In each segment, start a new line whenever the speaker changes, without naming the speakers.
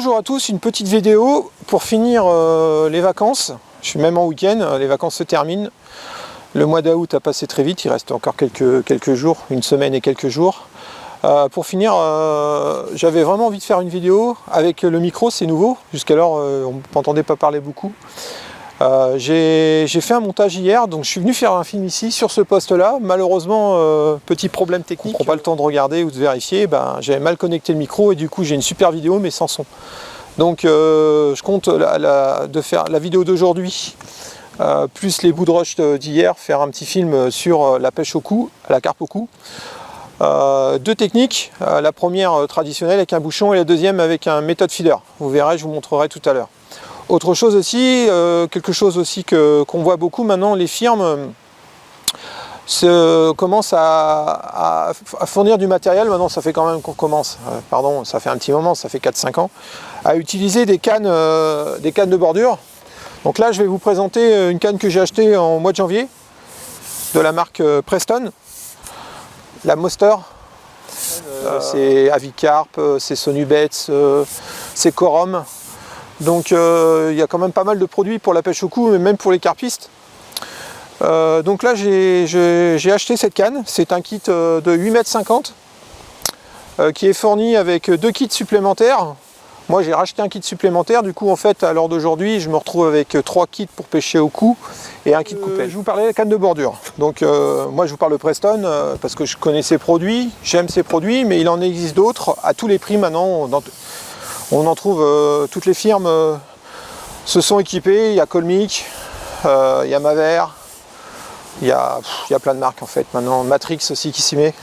Bonjour à tous, une petite vidéo pour finir les vacances. Je suis même en week-end, les vacances se terminent. Le mois d'août a passé très vite, il reste encore quelques jours, une semaine et quelques jours. Pour finir, j'avais vraiment envie de faire une vidéo avec le micro, c'est nouveau. Jusqu'alors, on ne m'entendait pas parler beaucoup. J'ai fait un montage hier, donc je suis venu faire un film ici sur ce poste-là. Malheureusement, petit problème technique, on ne prend pas le temps de regarder ou de vérifier. J'avais mal connecté le micro et du coup j'ai une super vidéo mais sans son. Donc je compte de faire la vidéo d'aujourd'hui plus les bouts de roche d'hier, faire un petit film sur la pêche au cou, la carpe au cou. Deux techniques, la première traditionnelle avec un bouchon et la deuxième avec un méthode feeder. Vous verrez, je vous montrerai tout à l'heure. Autre chose aussi, quelque chose aussi qu'on voit beaucoup maintenant, les firmes commencent à fournir du matériel. Maintenant, ça fait quand même qu'on commence, ça fait un petit moment, ça fait 4-5 ans, à utiliser des cannes de bordure. Donc là, je vais vous présenter une canne que j'ai achetée en mois de janvier, de la marque Preston, la Monster. C'est Avicarp, c'est Sonubets, c'est Corom. Donc il y a quand même pas mal de produits pour la pêche au cou, mais même pour les carpistes. Donc là j'ai acheté cette canne, c'est un kit de 8,50 m qui est fourni avec 2 kits supplémentaires. Moi j'ai racheté un kit supplémentaire, du coup en fait à l'heure d'aujourd'hui je me retrouve avec 3 kits pour pêcher au cou et un kit coupé. Je vous parlais de la canne de bordure. Donc moi je vous parle de Preston parce que je connais ces produits, j'aime ces produits, mais il en existe d'autres à tous les prix maintenant. On en trouve, toutes les firmes se sont équipées, il y a Colmic, il y a Maver, il y a plein de marques en fait maintenant, Matrix aussi qui s'y met.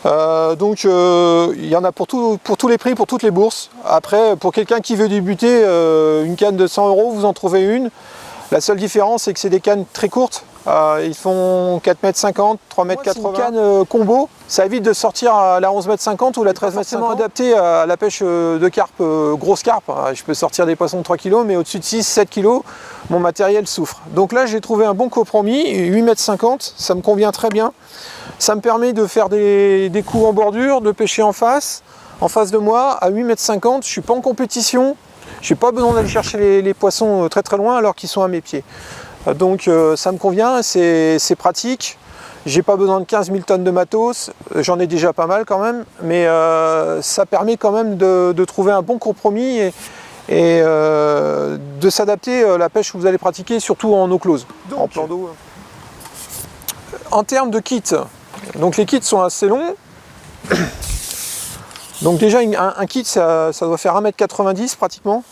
Donc il y en a pour tous les prix, pour toutes les bourses. Après, pour quelqu'un qui veut débuter, une canne de 100 €, vous en trouvez une. La seule différence, c'est que c'est des cannes très courtes. Ils font 4,50 m, 3,80 m. C'est une canne combo, ça évite de sortir à la 11,50 m ou la 13,50 m. Adapté à la pêche de carpe, grosse carpe. Je peux sortir des poissons de 3 kg, mais au-dessus de 6-7 kg, mon matériel souffre. Donc là, j'ai trouvé un bon compromis, 8,50 m, ça me convient très bien. Ça me permet de faire des coups en bordure, de pêcher en face de moi, à 8,50 m. Je ne suis pas en compétition, je n'ai pas besoin d'aller chercher les poissons très très loin alors qu'ils sont à mes pieds. Donc ça me convient, c'est pratique, j'ai pas besoin de 15 000 tonnes de matos, j'en ai déjà pas mal quand même, mais ça permet quand même de trouver un bon compromis et de s'adapter à la pêche que vous allez pratiquer, surtout en eau close, en plan d'eau. En termes de kits, donc les kits sont assez longs, donc déjà un kit ça doit faire 1,90 m pratiquement.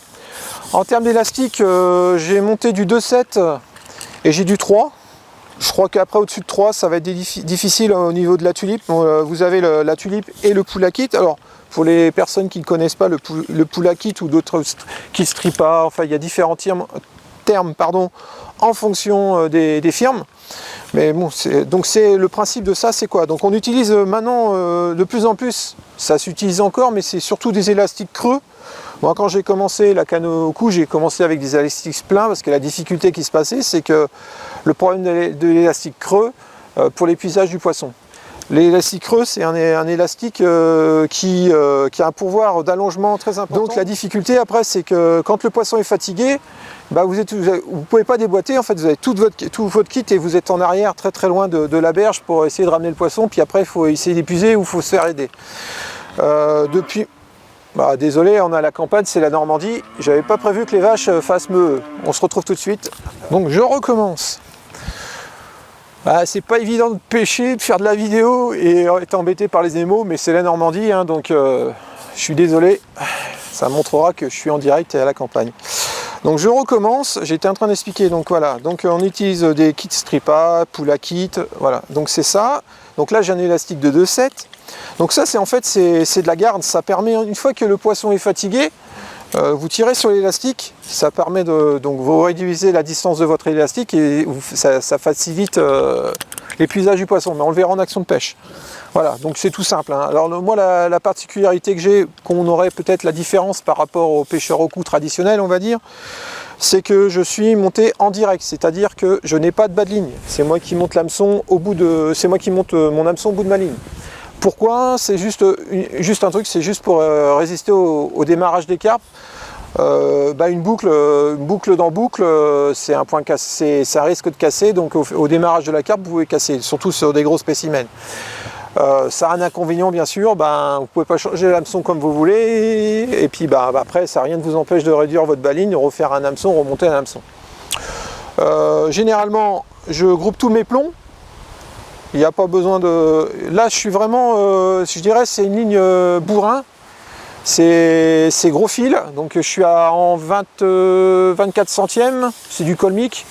En termes d'élastique, j'ai monté du 2,7 et j'ai du 3. Je crois qu'après au-dessus de 3 ça va être difficile au niveau de la tulipe. Vous avez la tulipe et le poula kit. Alors pour les personnes qui ne connaissent pas le poula kit ou d'autres kits stripa, enfin il y a différents termes en fonction des firmes. Mais bon, donc le principe de ça, c'est quoi? Donc on utilise maintenant de plus en plus, ça s'utilise encore, mais c'est surtout des élastiques creux. Moi, quand j'ai commencé la canne au cou, j'ai commencé avec des élastiques pleins parce que la difficulté qui se passait, c'est que le problème de l'élastique creux pour l'épuisage du poisson. L'élastique creux, c'est un élastique qui a un pouvoir d'allongement très important. Donc la difficulté après, c'est que quand le poisson est fatigué, vous ne pouvez pas déboîter, en fait vous avez tout votre kit et vous êtes en arrière très très loin de la berge pour essayer de ramener le poisson, puis après il faut essayer d'épuiser ou il faut se faire aider. Désolé, on est à la campagne, c'est la Normandie, j'avais pas prévu que les vaches fassent meuh. On se retrouve tout de suite. Donc je recommence. C'est pas évident de pêcher, de faire de la vidéo et être embêté par les émaux, mais c'est la Normandie, hein, donc je suis désolé, ça montrera que je suis en direct et à la campagne. Donc je recommence, j'étais en train d'expliquer, donc voilà, donc on utilise des kits stripa, poula kit, voilà, donc c'est ça. Donc là j'ai un élastique de 2,7. Donc ça c'est en fait c'est de la garde, ça permet, une fois que le poisson est fatigué, vous tirez sur l'élastique, ça permet donc vous réduisez la distance de votre élastique et ça facilite l'épuisage du poisson, mais on le verra en action de pêche. Voilà, donc c'est tout simple, hein. Alors moi la particularité que j'ai, qu'on aurait peut-être la différence par rapport aux pêcheurs au cou traditionnels, on va dire, c'est que je suis monté en direct, c'est-à-dire que je n'ai pas de bas de ligne, c'est moi qui monte l'hameçon au bout de, c'est moi qui monte mon hameçon au bout de ma ligne. Pourquoi? C'est juste un truc, c'est juste pour résister au démarrage des carpes. Une boucle dans boucle, c'est un point cassé, ça risque de casser, donc au démarrage de la carpe, vous pouvez casser, surtout sur des gros spécimens. Ça a un inconvénient bien sûr, vous ne pouvez pas changer l'hameçon comme vous voulez, et puis après, ça rien ne vous empêche de réduire votre baline, de refaire un hameçon, remonter un hameçon. Généralement, je groupe tous mes plombs. Il n'y a pas besoin de... Là, je suis vraiment, je dirais, c'est une ligne bourrin. C'est gros fil, donc je suis en 24 centièmes, c'est du colmique.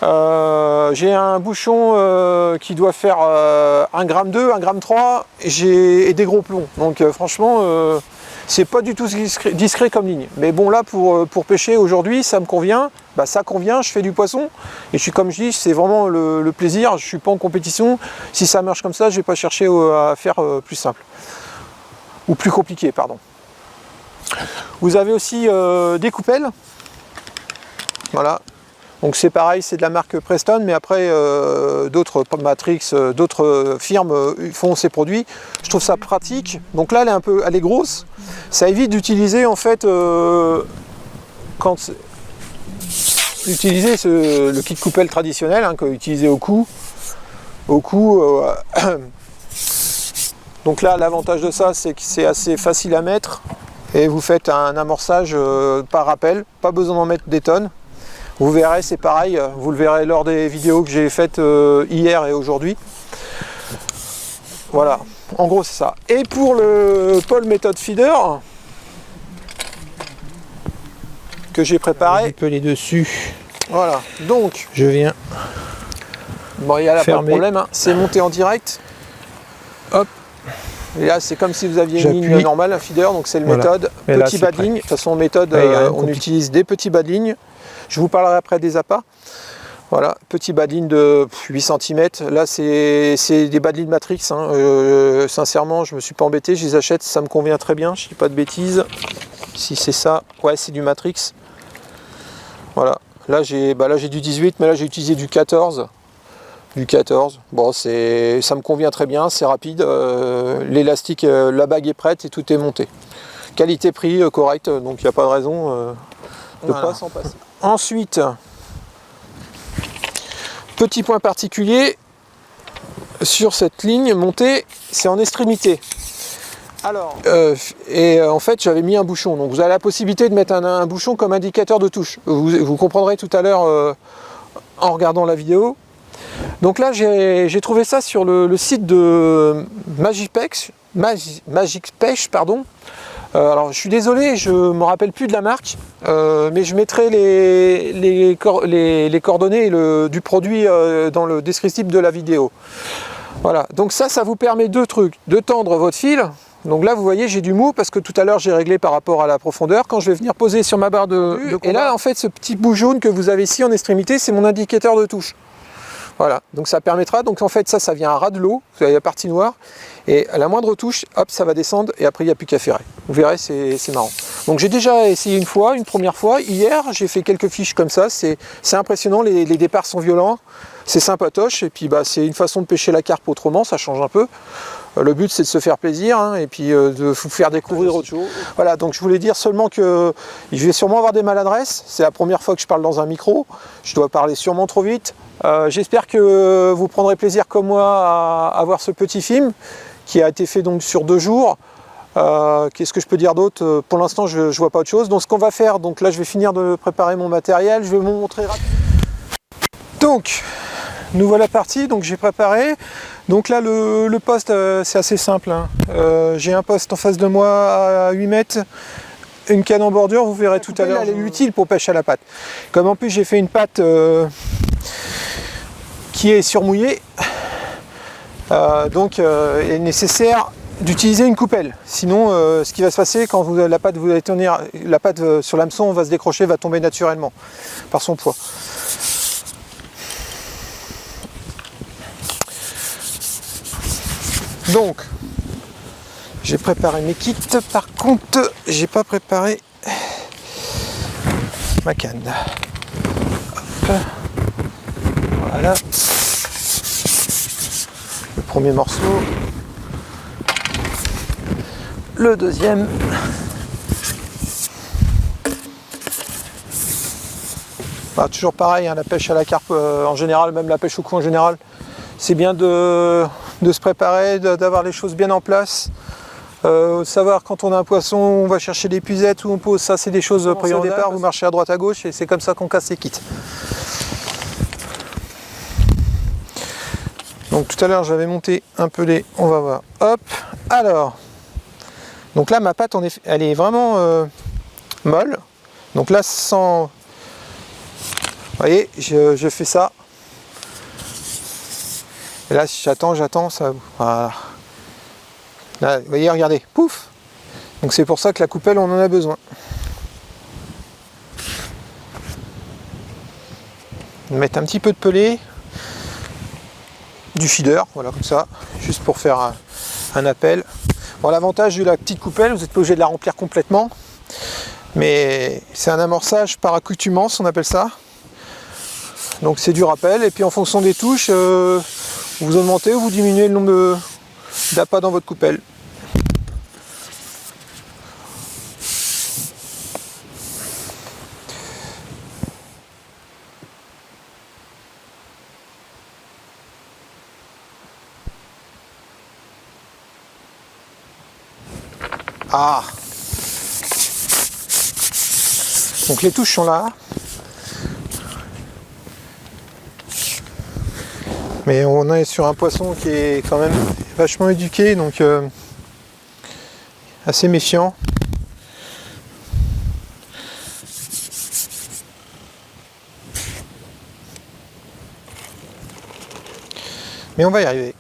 J'ai un bouchon qui doit faire 1,2 g, 1,3 g et des gros plombs. Donc franchement, c'est pas du tout discret comme ligne. Mais bon, là, pour pêcher aujourd'hui, ça me convient. Ça convient, je fais du poisson. Et comme je dis, c'est vraiment le plaisir. Je suis pas en compétition. Si ça marche comme ça, je vais pas chercher à faire plus simple. Ou plus compliqué, pardon. Vous avez aussi des coupelles. Voilà. Donc c'est pareil, c'est de la marque Preston, mais après d'autres Matrix, d'autres firmes font ces produits. Je trouve ça pratique. Donc là, elle est grosse. Ça évite d'utiliser en fait utiliser le kit coupelle traditionnel que utilisé au cou. Donc là, l'avantage de ça, c'est que c'est assez facile à mettre et vous faites un amorçage par rappel. Pas besoin d'en mettre des tonnes. Vous verrez, c'est pareil, vous le verrez lors des vidéos que j'ai faites hier et aujourd'hui. Voilà, en gros c'est ça. Et pour le Paul Method Feeder que j'ai préparé,
un peu les dessus.
Voilà, donc
je viens.
Bon, il n'y a pas de problème, hein. C'est monté en direct. Hop. Et là, c'est comme si vous aviez une ligne normale, un feeder, donc c'est le méthode. Petit bas de ligne. De toute façon, méthode, on utilise des petits bas de ligne. Je vous parlerai après des appâts. Voilà, petit bas de ligne de 8 cm. Là, c'est des bas de ligne Matrix. Hein. Sincèrement, je ne me suis pas embêté. Je les achète, ça me convient très bien. Je ne dis pas de bêtises. Si c'est ça, ouais, c'est du Matrix. Voilà. Là, j'ai du 18, mais là, j'ai utilisé du 14. Du 14. Bon, ça me convient très bien. C'est rapide. L'élastique, la bague est prête et tout est monté. Qualité-prix correcte, donc il n'y a pas de raison de ne pas s'en passer. Ensuite, petit point particulier sur cette ligne montée, c'est en extrémité. Alors, en fait, j'avais mis un bouchon. Donc, vous avez la possibilité de mettre un bouchon comme indicateur de touche. Vous comprendrez tout à l'heure en regardant la vidéo. Donc là, j'ai trouvé ça sur le site de Magic Pêche, pardon. Alors je suis désolé, je ne me rappelle plus de la marque, mais je mettrai les coordonnées du produit dans le descriptif de la vidéo. Voilà, donc ça vous permet deux trucs, de tendre votre fil. Donc là vous voyez, j'ai du mou parce que tout à l'heure j'ai réglé par rapport à la profondeur. Quand je vais venir poser sur ma barre de combat, et là en fait ce petit bout jaune que vous avez ici en extrémité, c'est mon indicateur de touche. Voilà, donc ça permettra, donc en fait ça vient à ras de l'eau, vous avez la partie noire, et à la moindre touche, hop, ça va descendre, et après il n'y a plus qu'à ferrer. Vous verrez, c'est marrant. Donc j'ai déjà essayé une première fois, hier, j'ai fait quelques fiches comme ça, c'est impressionnant, les départs sont violents, c'est sympatoche, et puis c'est une façon de pêcher la carpe autrement, ça change un peu. Le but c'est de se faire plaisir, hein, et puis de vous faire découvrir autre chose. Voilà, donc je voulais dire seulement que je vais sûrement avoir des maladresses, c'est la première fois que je parle dans un micro, je dois parler sûrement trop vite. J'espère que vous prendrez plaisir comme moi à voir ce petit film qui a été fait donc sur 2 jours. Qu'est-ce que je peux dire d'autre? Pour l'instant je vois pas autre chose. Donc ce qu'on va faire, donc là je vais finir de préparer mon matériel, je vais vous montrer rapidement. Donc nous voilà partis, donc j'ai préparé. Donc là le poste c'est assez simple, hein. J'ai un poste en face de moi à 8 mètres. Une canne en bordure, vous verrez tout à l'heure. Elle est utile pour pêche à la patte. Comme en plus j'ai fait une patte qui est surmouillée, donc il est nécessaire d'utiliser une coupelle. Sinon, ce qui va se passer quand vous allez tenir la patte sur l'hameçon, va se décrocher, va tomber naturellement par son poids. Donc, j'ai préparé mes kits. Par contre, j'ai pas préparé ma canne. Hop. Voilà. Le premier morceau. le deuxième. Bah, toujours pareil, hein, la pêche à la carpe en général, même la pêche au coup en général, c'est bien de se préparer, d'avoir les choses bien en place. Savoir quand on a un poisson, on va chercher des puisettes où on pose, ça c'est des choses prévues au départ, vous marchez à droite à gauche et c'est comme ça qu'on casse les kits. Donc tout à l'heure j'avais monté un peu les, on va voir, hop, alors, donc là ma pâte elle est vraiment molle, donc là sans, vous voyez, je fais ça, et là si j'attends, ça, voilà. Là, vous voyez, regardez, pouf. Donc c'est pour ça que la coupelle, on en a besoin. Mettre un petit peu de pelé, du feeder, voilà comme ça, juste pour faire un appel. Bon, l'avantage de la petite coupelle, vous n'êtes pas obligé de la remplir complètement, mais c'est un amorçage par accoutumance, on appelle ça. Donc c'est du rappel, et puis en fonction des touches, vous augmentez ou vous diminuez le nombre d'appâts dans votre coupelle. Ah, donc les touches sont là, mais on est sur un poisson qui est quand même vachement éduqué, donc assez méfiant. Mais on va y arriver.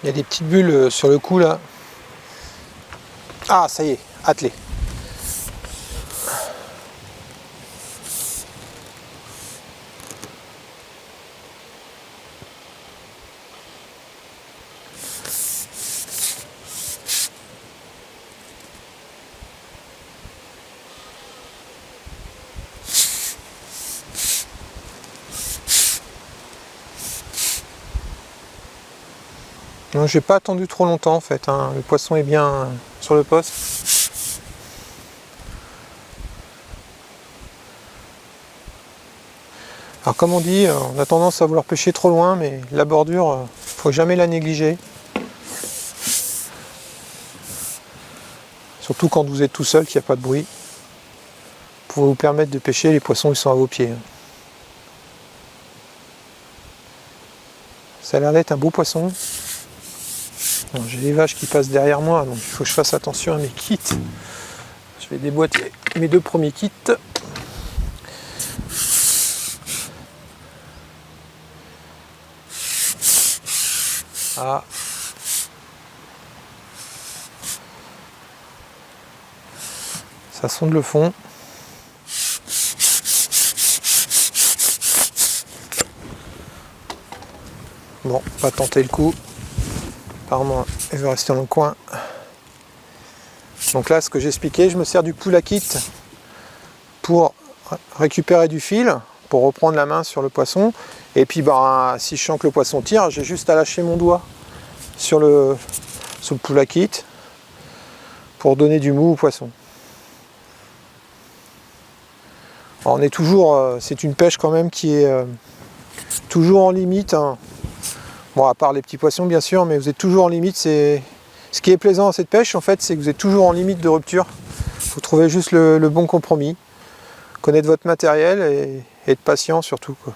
Il y a des petites bulles sur le cou là. Ah, ça y est, attelé. Non, j'ai pas attendu trop longtemps en fait, hein. Le poisson est bien sur le poste. Alors comme on dit, on a tendance à vouloir pêcher trop loin, mais la bordure, faut jamais la négliger. Surtout quand vous êtes tout seul, qu'il n'y a pas de bruit. Pour vous permettre de pêcher, les poissons ils sont à vos pieds. Ça a l'air d'être un beau poisson. J'ai les vaches qui passent derrière moi, donc il faut que je fasse attention à mes kits. Je vais déboîter mes deux premiers kits. Ah. Ça sonde le fond. Bon, on va tenter le coup. Apparemment, elle veut rester dans le coin. Donc là, ce que j'expliquais, je me sers du pull à kit pour récupérer du fil, pour reprendre la main sur le poisson. Et puis, bah, si je sens que le poisson tire, j'ai juste à lâcher mon doigt sur le pull à kit pour donner du mou au poisson. Alors, on est toujours, c'est une pêche quand même qui est toujours en limite, hein. Bon, à part les petits poissons bien sûr, mais vous êtes toujours en limite. Ce qui est plaisant à cette pêche en fait, c'est que vous êtes toujours en limite de rupture. Il faut trouver juste le bon compromis, connaître votre matériel et être patient surtout, quoi.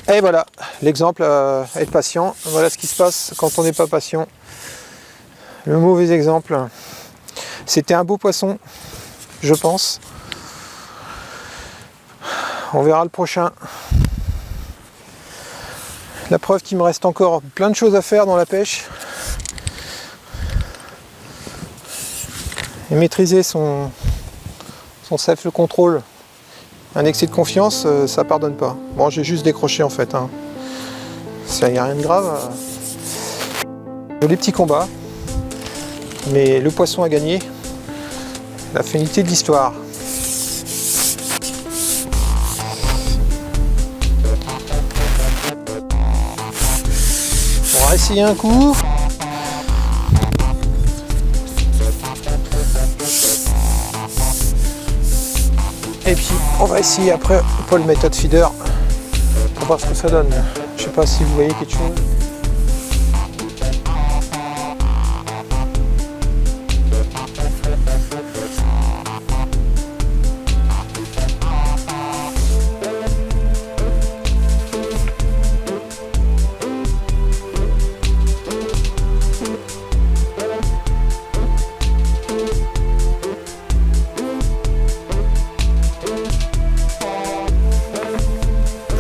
Et voilà l'exemple, être patient. Voilà ce qui se passe quand on n'est pas patient. Le mauvais exemple. C'était un beau poisson, je pense. On verra le prochain. La preuve qu'il me reste encore plein de choses à faire dans la pêche. Et maîtriser on sait le contrôle, un excès de confiance, ça pardonne pas. Bon, j'ai juste décroché en fait, hein. Ça, y a rien de grave. Joli petit combat, mais le poisson a gagné. La finalité de l'histoire. On va essayer un coup. Et puis on va essayer après Paul Méthode Feeder pour voir ce que ça donne. Je sais pas si vous voyez quelque chose.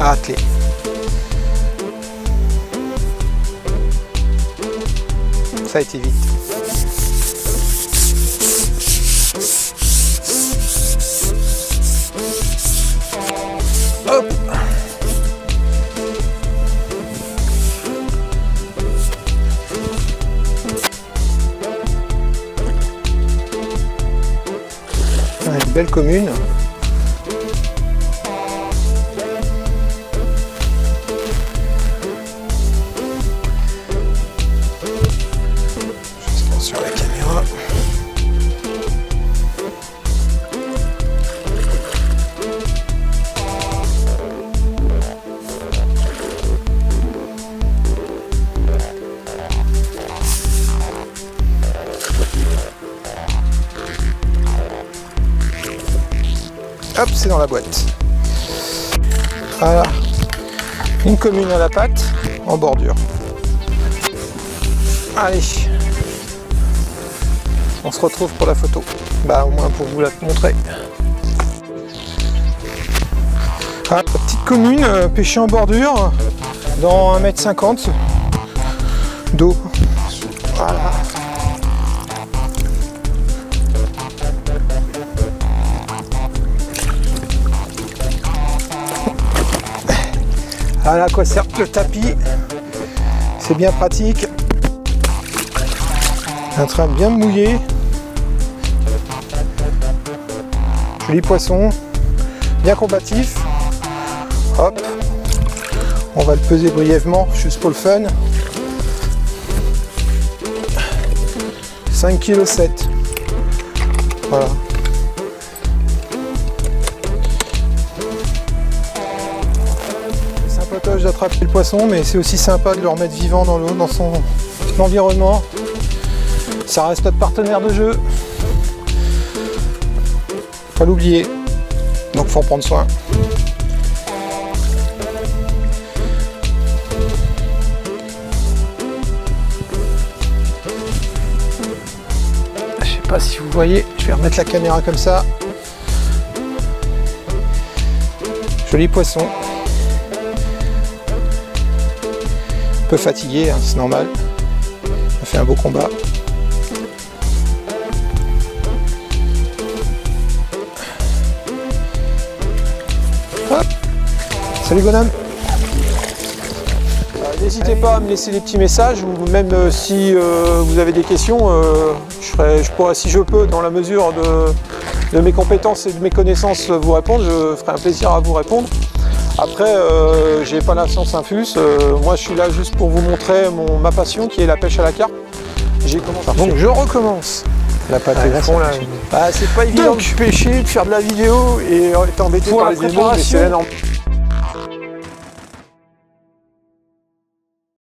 Attelé. Ça a été vite. Hop. Une belle commune. Sur la caméra. Hop, c'est dans la boîte. Voilà. Une commune à la patte en bordure. Allez. On se retrouve pour la photo. Bah au moins pour vous la montrer. Ah, petite commune pêchée en bordure dans 1,50 m d'eau. Voilà. Voilà à quoi sert le tapis. C'est bien pratique. Un train bien mouillé. Joli poisson, bien combatif. Hop, on va le peser brièvement, juste pour le fun. 5,7 kg. Voilà. C'est sympatoche d'attraper le poisson, mais c'est aussi sympa de le remettre vivant dans l'eau, dans son environnement. Ça reste notre partenaire de jeu. Faut pas l'oublier. Donc faut en prendre soin. Je sais pas si vous voyez, je vais remettre la caméra comme ça. Joli poisson. Un peu fatigué, hein, c'est normal. On a fait un beau combat. Hop. Salut bonhomme. N'hésitez pas à me laisser des petits messages ou même si vous avez des questions, je pourrais, si je peux, dans la mesure de mes compétences et de mes connaissances, vous répondre. Je ferai un plaisir à vous répondre. Après, j'ai pas la science infuse. Moi, je suis là juste pour vous montrer ma passion qui est la pêche à la carpe. J'ai commencé. Donc, je recommence. La pâte est fond, là. Ah, c'est pas évident de pêcher, de faire de la vidéo et être embêté par les animaux, mais c'est énorme.